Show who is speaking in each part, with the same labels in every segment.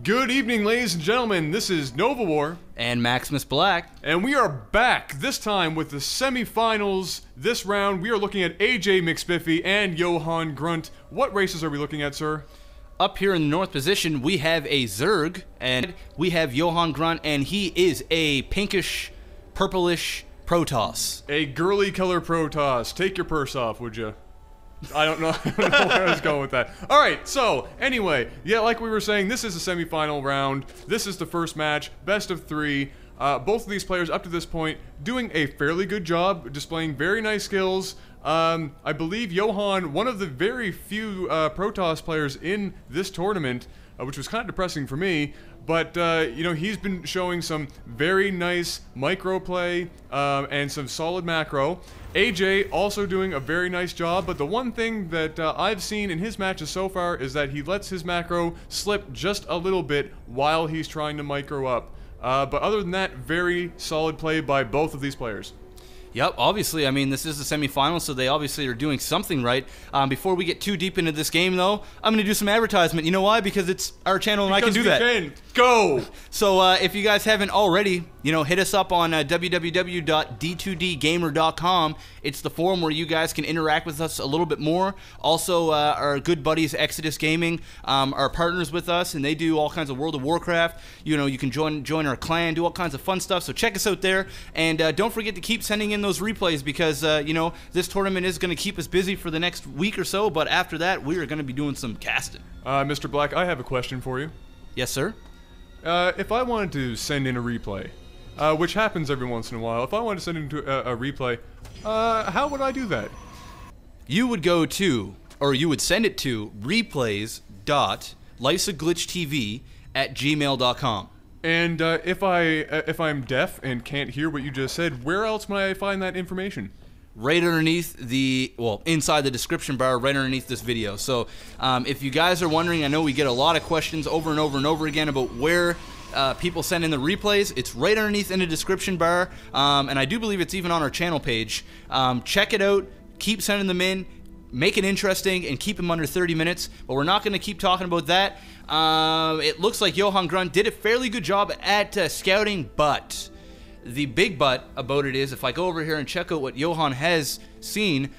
Speaker 1: Good evening, ladies and gentlemen. This is Nova War
Speaker 2: and Maximus Black,
Speaker 1: and we are back this time with the semifinals. This round, we are looking at AJMcSpiffy and Johanngrunt. What races are we looking at, sir?
Speaker 2: Up here in the north position, we have a Zerg, and we have Johanngrunt, and he is a pinkish, purplish Protoss.
Speaker 1: A girly color Protoss. Take your purse off, would you? I don't know where I was going with that. Alright, so, anyway, yeah, like we were saying, this is the semifinal round. This is the first match, best of three. Both of these players, up to this point, doing a fairly good job, displaying very nice skills. I believe Johann, one of the very few Protoss players in this tournament, which was kind of depressing for me, but, you know, he's been showing some very nice micro play and some solid macro. AJ also doing a very nice job, but the one thing that I've seen in his matches so far is that he lets his macro slip just a little bit while he's trying to micro up. But other than that, very solid play by both of these players.
Speaker 2: Yep, obviously, I mean, this is the semifinal, so they obviously are doing something right. Before we get too deep into this game, though, I'm going to do some advertisement. You know why? Because it's our channel and I can do that.
Speaker 1: Go!
Speaker 2: So, if you guys haven't already, you know, hit us up on www.d2dgamer.com. It's the forum where you guys can interact with us a little bit more. Also, our good buddies Exodus Gaming are partners with us, and they do all kinds of World of Warcraft. You know, you can join our clan, do all kinds of fun stuff. So check us out there, and don't forget to keep sending in those replays because you know, this tournament is going to keep us busy for the next week or so. But after that, we are going to be doing some casting.
Speaker 1: Mr. Black, I have a question for you.
Speaker 2: Yes, sir.
Speaker 1: If I wanted to send in a replay, which happens every once in a while, if I wanted to send in a replay, how would I do that?
Speaker 2: You would go to, or you would send it to Replays.LifesAGlitchTV@gmail.com.
Speaker 1: And if I'm deaf and can't hear what you just said, where else might I find that information?
Speaker 2: Right underneath the, well, inside the description bar, right underneath this video. So if you guys are wondering, I know we get a lot of questions over and over and over again about where people send in the replays. It's right underneath in the description bar, and I do believe it's even on our channel page. Check it out. Keep sending them in. Make it interesting and keep them under 30 minutes. But we're not going to keep talking about that. It looks like Johanngrunt did a fairly good job at scouting, but the big but about it is, if I go over here and check out what Johann has seen,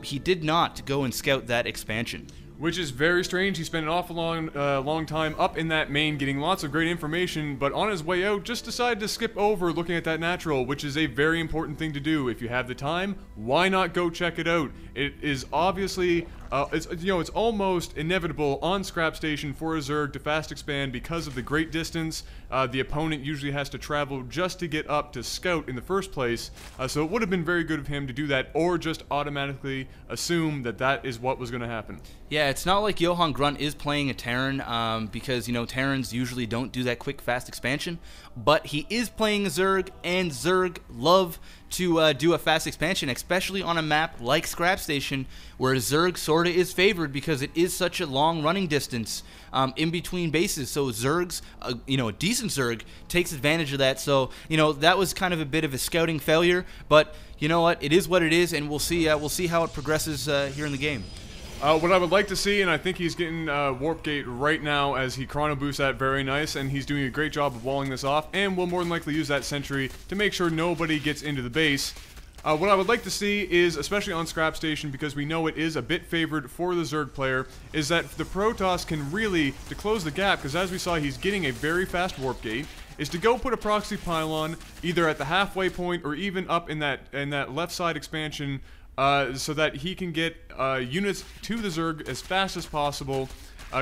Speaker 2: he did not go and scout that expansion.
Speaker 1: Which is very strange. He spent an awful long time up in that main getting lots of great information, but on his way out just decided to skip over looking at that natural, which is a very important thing to do. If you have the time, why not go check it out? It is obviously, it's almost inevitable on Scrap Station for a Zerg to fast expand because of the great distance. The opponent usually has to travel just to get up to scout in the first place, so it would have been very good of him to do that, or just automatically assume that that is what was going to happen.
Speaker 2: Yeah, it's not like Johanngrunt is playing a Terran, because, you know, Terrans usually don't do that quick, fast expansion, but he is playing a Zerg, and Zerg love to do a fast expansion, especially on a map like Scrap Station, where Zerg sorta is favored because it is such a long running distance in between bases. So Zergs, you know, a decent Zerg takes advantage of that. So, you know, that was kind of a bit of a scouting failure, but you know what? It is what it is, and we'll see how it progresses here in the game.
Speaker 1: What I would like to see, and I think he's getting Warp Gate right now as he chrono boosts that very nice, and he's doing a great job of walling this off, and will more than likely use that sentry to make sure nobody gets into the base. What I would like to see is, especially on Scrap Station, because we know it is a bit favored for the Zerg player, is that the Protoss can really, to close the gap, because as we saw, he's getting a very fast Warp Gate, is to go put a proxy pylon either at the halfway point or even up in that left side expansion, so that he can get units to the Zerg as fast as possible.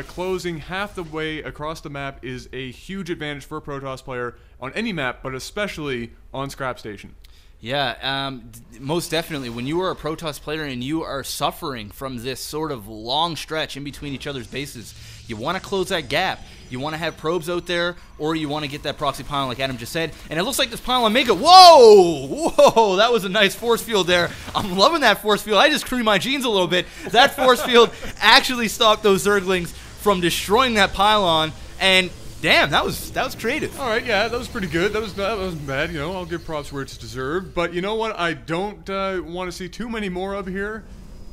Speaker 1: Closing half the way across the map is a huge advantage for a Protoss player on any map, but especially on Scrap Station.
Speaker 2: Yeah, most definitely. When you are a Protoss player and you are suffering from this sort of long stretch in between each other's bases, you want to close that gap. You want to have probes out there, or you want to get that proxy pylon like Adam just said. And it looks like this pylon may go, whoa! Whoa, that was a nice force field there. I'm loving that force field. I just creamed my jeans a little bit. That force field actually stopped those Zerglings from destroying that pylon, and damn, that was creative.
Speaker 1: All right, yeah, that was pretty good. That wasn't bad. You know, I'll give props where it's deserved. But you know what? I don't want to see too many more of here,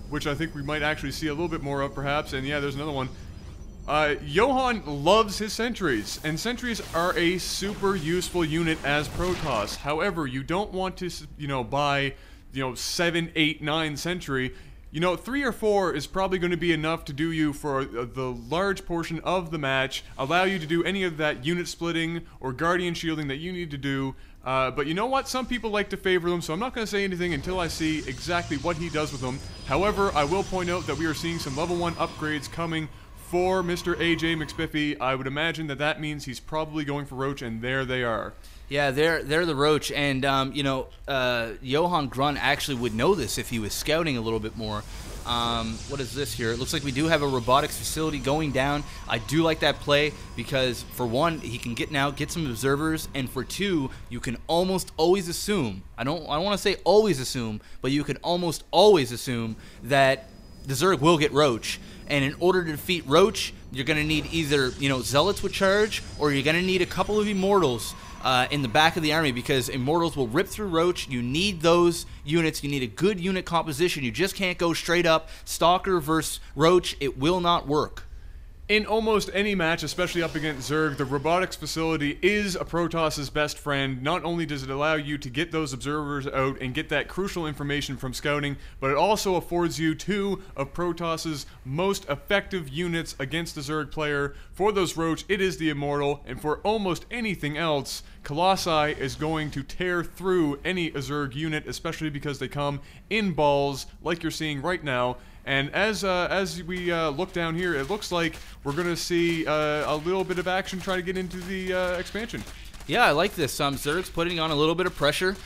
Speaker 1: which I think we might actually see a little bit more of, perhaps. And yeah, there's another one. Johann loves his sentries, and sentries are a super useful unit as Protoss. However, you don't want to, buy, 7, 8, 9 sentry. 3 or 4 is probably going to be enough to do you for the large portion of the match, allow you to do any of that unit splitting or guardian shielding that you need to do. But you know what? Some people like to favor them, so I'm not going to say anything until I see exactly what he does with them. However, I will point out that we are seeing some level 1 upgrades coming for Mr. AJMcSpiffy. I would imagine that means he's probably going for Roach, and there they are.
Speaker 2: Yeah, they're the Roach, and Johanngrunt actually would know this if he was scouting a little bit more. What is this here? It looks like we do have a robotics facility going down. I do like that play because, for one, he can get some observers, and for two, you can almost always assume, I don't want to say always assume, but you can almost always assume that the Zerg will get Roach. And in order to defeat Roach, you're going to need either, Zealots with charge, or you're going to need a couple of Immortals in the back of the army, because Immortals will rip through Roach. You need those units. You need a good unit composition. You just can't go straight up Stalker versus Roach. It will not work.
Speaker 1: In almost any match, especially up against Zerg, the robotics facility is a Protoss's best friend. Not only does it allow you to get those observers out and get that crucial information from scouting, but it also affords you 2 of Protoss's most effective units against the Zerg player. For those Roach, it is the Immortal, and for almost anything else, Colossi is going to tear through any Zerg unit, especially because they come in balls, like you're seeing right now. And as we look down here, it looks like we're going to see a little bit of action trying to get into the expansion.
Speaker 2: Yeah, I like this. Zerg's putting on a little bit of pressure.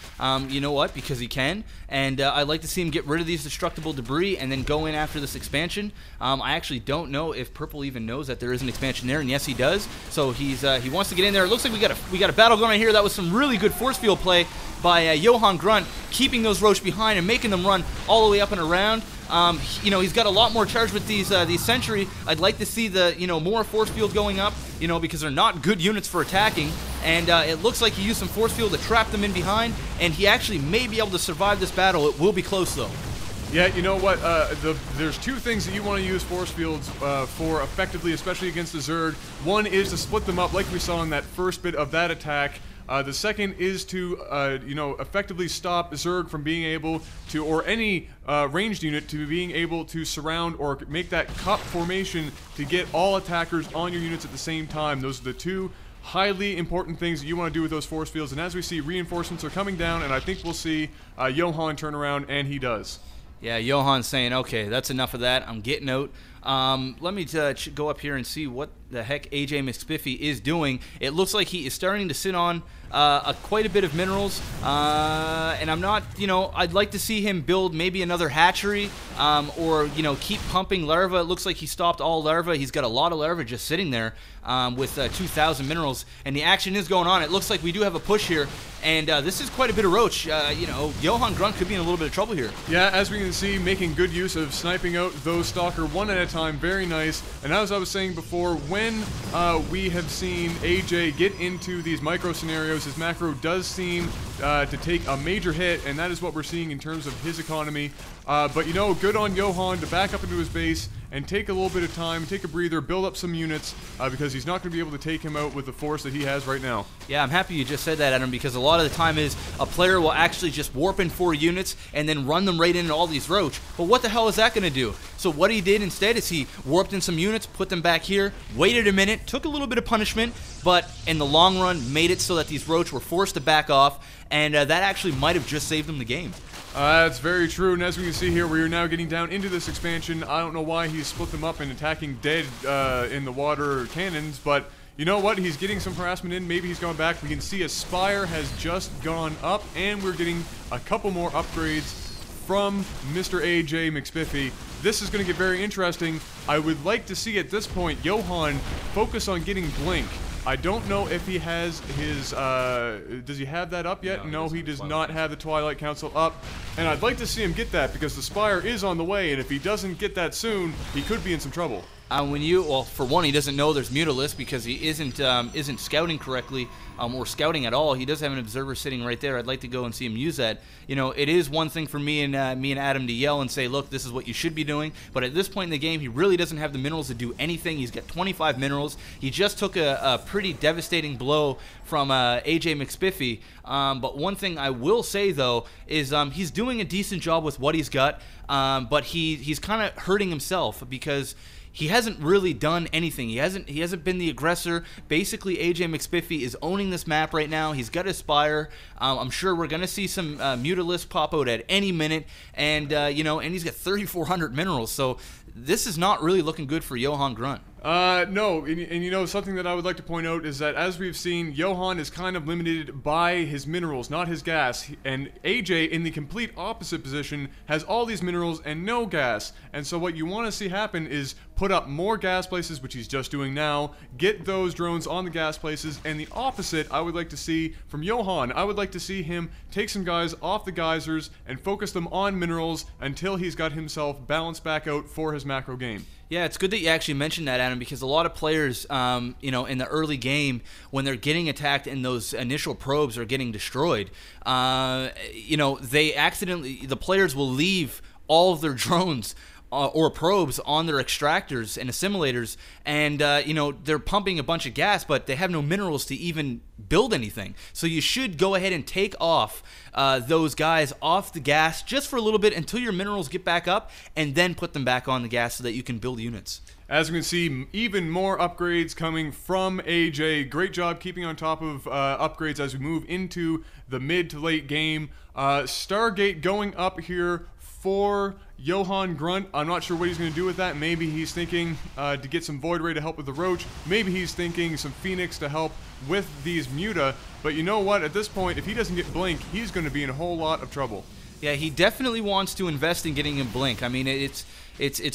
Speaker 2: You know what? Because he can. And I'd like to see him get rid of these destructible debris and then go in after this expansion. I actually don't know if Purple even knows that there is an expansion there, and yes, he does. So he wants to get in there. It looks like we got a battle going on here. That was some really good force field play by Johanngrunt, keeping those Roach behind and making them run all the way up and around. He's got a lot more charge with these Sentry. I'd like to see the more force field going up, because they're not good units for attacking. And it looks like he used some force field to trap them in behind, and he actually may be able to survive this battle. It will be close though.
Speaker 1: Yeah, you know what? There's 2 things that you want to use force fields for effectively, especially against the Zerg. One is to split them up, like we saw in that first bit of that attack. The second is to, effectively stop Zerg from being able to, or any ranged unit to being able to surround or make that cup formation to get all attackers on your units at the same time. Those are the 2 highly important things that you want to do with those force fields. And as we see, reinforcements are coming down, and I think we'll see Johann turn around, and he does.
Speaker 2: Yeah, Johann's saying, okay, that's enough of that. I'm getting out. Let me go up here and see what the heck AJMcSpiffy is doing. It looks like he is starting to sit on quite a bit of minerals, and I'm not, I'd like to see him build maybe another hatchery, or, keep pumping larvae. It looks like he stopped all larvae. He's got a lot of larvae just sitting there with 2,000 minerals, and the action is going on. It looks like we do have a push here, and this is quite a bit of Roach. Johanngrunt could be in a little bit of trouble here.
Speaker 1: Yeah, as we can see, making good use of sniping out those Stalker one at a time. Very nice. And as I was saying before, when we have seen AJ get into these micro scenarios, his macro does seem to take a major hit, and that is what we're seeing in terms of his economy. But good on Johann to back up into his base and take a little bit of time, take a breather, build up some units, because he's not going to be able to take him out with the force that he has right now.
Speaker 2: Yeah, I'm happy you just said that, Adam, because a lot of the time is a player will actually just warp in 4 units and then run them right into all these Roach. But what the hell is that going to do? So what he did instead is he warped in some units, put them back here, waited a minute, took a little bit of punishment, but in the long run made it so that these Roach were forced to back off, and that actually might have just saved him the game.
Speaker 1: That's very true, and as we can see here, we are now getting down into this expansion. I don't know why he split them up and attacking dead in the water cannons, but you know what? He's getting some harassment in. Maybe he's going back. We can see a spire has just gone up, and we're getting a couple more upgrades from Mr. AJMcSpiffy. This is going to get very interesting. I would like to see at this point Johann focus on getting Blink. I don't know if he has his, does he have that up yet? No, he does not have the Twilight Council up. And I'd like to see him get that, because the Spire is on the way, and if he doesn't get that soon, he could be in some trouble.
Speaker 2: Well, for one, he doesn't know there's Mutalisk because he isn't scouting correctly or scouting at all. He does have an observer sitting right there. I'd like to go and see him use that. You know, it is one thing for me and Adam to yell and say, look, this is what you should be doing. But at this point in the game, he really doesn't have the minerals to do anything. He's got 25 minerals. He just took a pretty devastating blow from AJMcSpiffy. But one thing I will say, though, is he's doing a decent job with what he's got. But he's kind of hurting himself because he hasn't really done anything. He hasn't been the aggressor. Basically, AJMcSpiffy is owning this map right now. He's got his Spire. I'm sure we're gonna see some Mutalisk pop out at any minute, and and he's got 3,400 minerals. So this is not really looking good for Johanngrunt.
Speaker 1: No, and something that I would like to point out is that as we've seen, Johan is kind of limited by his minerals, not his gas, and AJ in the complete opposite position has all these minerals and no gas, and so what you want to see happen is put up more gas places, which he's just doing now, get those drones on the gas places, and the opposite I would like to see from Johan. I would like to see him take some guys off the geysers and focus them on minerals until he's got himself balanced back out for his macro game.
Speaker 2: Yeah, it's good that you actually mentioned that, Adam, because a lot of players, in the early game, when they're getting attacked and those initial probes are getting destroyed, the players will leave all of their drones or probes on their extractors and assimilators, and they're pumping a bunch of gas, but they have no minerals to even build anything. So you should go ahead and take off those guys off the gas just for a little bit until your minerals get back up, and then put them back on the gas so that you can build units.
Speaker 1: As we can see, even more upgrades coming from AJ. Great job keeping on top of upgrades as we move into the mid to late game. Stargate going up here for Johanngrunt. I'm not sure what he's going to do with that. Maybe he's thinking to get some Void Ray to help with the Roach. Maybe he's thinking some Phoenix to help with these Muta. But you know what? At this point, if he doesn't get Blink, he's going to be in a whole lot of trouble.
Speaker 2: Yeah, he definitely wants to invest in getting him Blink. I mean, it's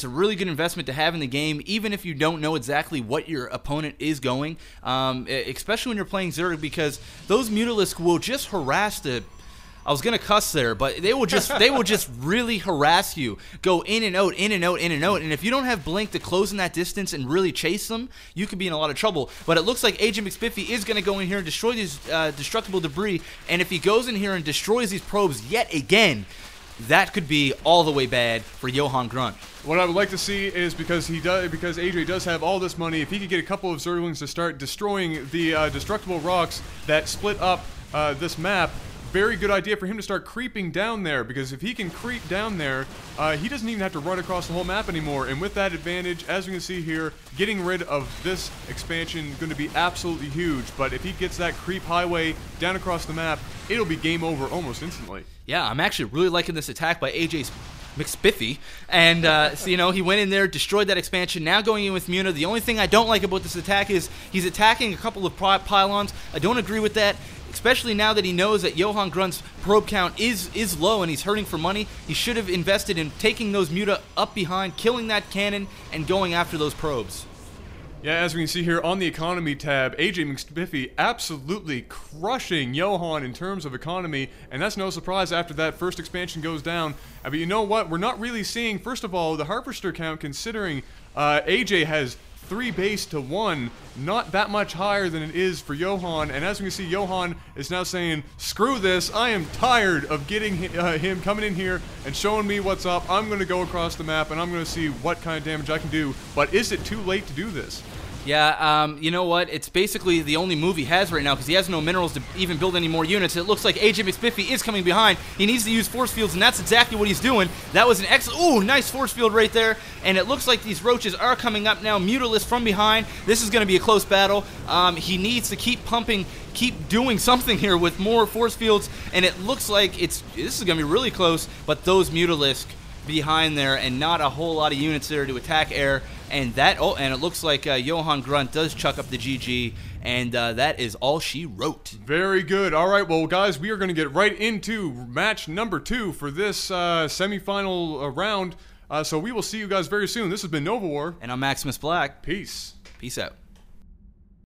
Speaker 2: a really good investment to have in the game, even if you don't know exactly what your opponent is going, especially when you're playing Zerg, because those Mutalisk will just harass the... I was gonna cuss there, but they will just really harass you. Go in and out, in and out, in and out, and if you don't have Blink to close in that distance and really chase them, you could be in a lot of trouble. But it looks like AJMcSpiffy is gonna go in here and destroy these destructible debris, and if he goes in here and destroys these probes yet again, that could be all the way bad for Johanngrunt.
Speaker 1: What I would like to see is because AJ does have all this money, if he could get a couple of Zerglings to start destroying the destructible rocks that split up this map. Very good idea for him to start creeping down there, because if he can creep down there, he doesn't even have to run across the whole map anymore. And with that advantage, as we can see here, getting rid of this expansion is going to be absolutely huge. But if he gets that creep highway down across the map, it'll be game over almost instantly.
Speaker 2: Yeah, I'm actually really liking this attack by AJMcSpiffy, and he went in there, destroyed that expansion. Now going in with Muna. The only thing I don't like about this attack is he's attacking a couple of pylons. I don't agree with that, especially now that he knows that Johanngrunt's probe count is low and he's hurting for money. He should have invested in taking those Muta up behind, killing that cannon, and going after those probes.
Speaker 1: Yeah, as we can see here on the economy tab, AJMcSpiffy absolutely crushing Johan in terms of economy, and that's no surprise after that first expansion goes down. But you know what? We're not really seeing, first of all, the Harvester count, considering AJ has 3 base to 1, not that much higher than it is for Johan. And as we can see, Johan is now saying, screw this, I am tired of getting him coming in here and showing me what's up. I'm going to go across the map and I'm going to see what kind of damage I can do. But is it too late to do this?
Speaker 2: Yeah, you know what? It's basically the only move he has right now because he has no minerals to even build any more units. It looks like AJMcSpiffy is coming behind. He needs to use force fields, and that's exactly what he's doing. That was an excellent... Ooh, nice force field right there. And it looks like these roaches are coming up now. Mutalisk from behind. This is going to be a close battle. He needs to keep pumping, keep doing something here with more force fields, and it looks like this is going to be really close, but those Mutalisk behind there and not a whole lot of units there to attack air. And it looks like Johanngrunt does chuck up the GG, and that is all she wrote. Very good. All right, well, guys, we are going to get right into match number 2 for this semifinal round. So we will see you guys very soon. This has been Nova War. And I'm Maximus Black. Peace. Peace out.